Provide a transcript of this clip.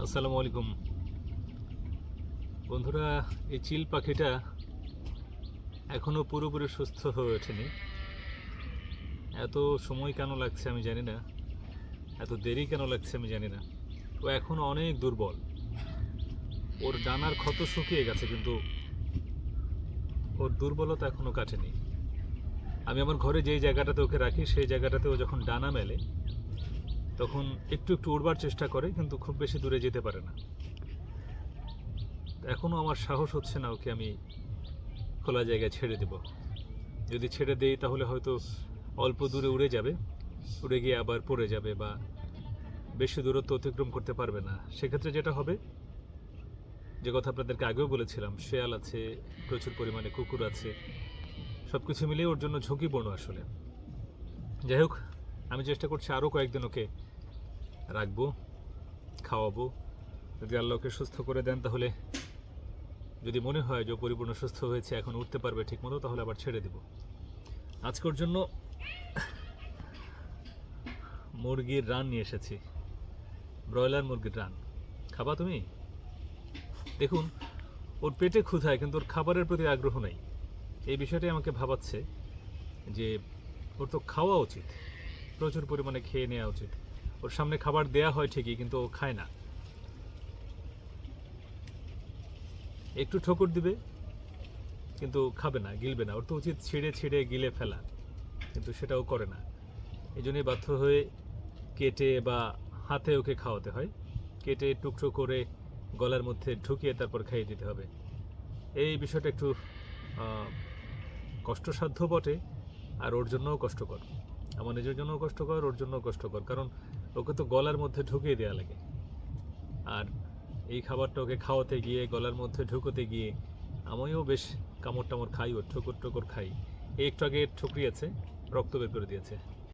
আসসালামু আলাইকুম বন্ধুরা। এই চিল পাখিটা এখনো পুরোপুরি সুস্থ হয়ে ওঠেনি। এত সময় কেন লাগছে আমি জানি না, এত দেরি কেন লাগছে আমি জানি না। ও এখনো অনেক দুর্বল, ওর ডানার ক্ষত শুকিয়ে গেছে, কিন্তু ওর দুর্বলতা এখনো কাটেনি। আমি আমার ঘরে যেই জায়গাটাতে ওকে রাখি সেই জায়গাটাতে ও যখন ডানা মেলে তখন একটু একটু উড়বার চেষ্টা করে, কিন্তু খুব বেশি দূরে যেতে পারে না। এখনও আমার সাহস হচ্ছে না ওকে আমি খোলা জায়গায় ছেড়ে দেব। যদি ছেড়ে দেই তাহলে হয়তো অল্প দূরে উড়ে যাবে, উড়ে গিয়ে আবার পড়ে যাবে বা বেশি দূরত্ব অতিক্রম করতে পারবে না। সেক্ষেত্রে যেটা হবে, যে কথা আপনাদেরকে আগেও বলেছিলাম, শেয়াল আছে, প্রচুর পরিমাণে কুকুর আছে, সব কিছু মিলিয়ে ওর জন্য ঝুঁকিপূর্ণ আসলে। যাই হোক, আমি চেষ্টা করছি আরও কয়েকদিন ওকে রাখবো, খাওয়াবো। যদি আল্লাহ ওকে সুস্থ করে দেন, তাহলে যদি মনে হয় যে পরিপূর্ণ সুস্থ হয়েছে, এখন উঠতে পারবে ঠিক মতো, তাহলে আবার ছেড়ে দেব। আজকের জন্য মুরগির রান নিয়ে এসেছি, ব্রয়লার মুরগির রান। খাবা তুমি? দেখুন, ওর পেটে ক্ষুধায়, কিন্তু ওর খাবারের প্রতি আগ্রহ নেই। এই বিষয়টাই আমাকে ভাবাচ্ছে যে ওর তো খাওয়া উচিত, প্রচুর পরিমাণে খেয়ে নেওয়া উচিত। ওর সামনে খাবার দেয়া হয় ঠিকই, কিন্তু ও খায় না। একটু ঠোকর দিবে কিন্তু খাবে না, গিলবে না। ওর তো উচিত ছিঁড়ে ছিঁড়ে গিলে ফেলা, কিন্তু সেটাও করে না। এই জন্যই বাধ্য হয়ে কেটে বা হাতে ওকে খাওয়াতে হয়। কেটে টুকরো করে গলার মধ্যে ঢুকিয়ে তারপর খাইয়ে দিতে হবে। এই বিষয়টা একটু কষ্টসাধ্য বটে, আর ওর জন্যও কষ্টকর। আমার নিজের জন্যও কষ্টকর, ওর জন্যও কষ্টকর, কারণ ওকে তো গলার মধ্যে ঢুকিয়ে দেওয়া লাগে। আর এই খাবারটা ওকে খাওয়াতে গিয়ে, গলার মধ্যে ঢুকোতে গিয়ে আমিও বেশ কামড় টামড় খাই, ওর ঠোকর টোকর খাই। এই একটু আগে ঠুকরিয়েছে, রক্ত বের করে দিয়েছে।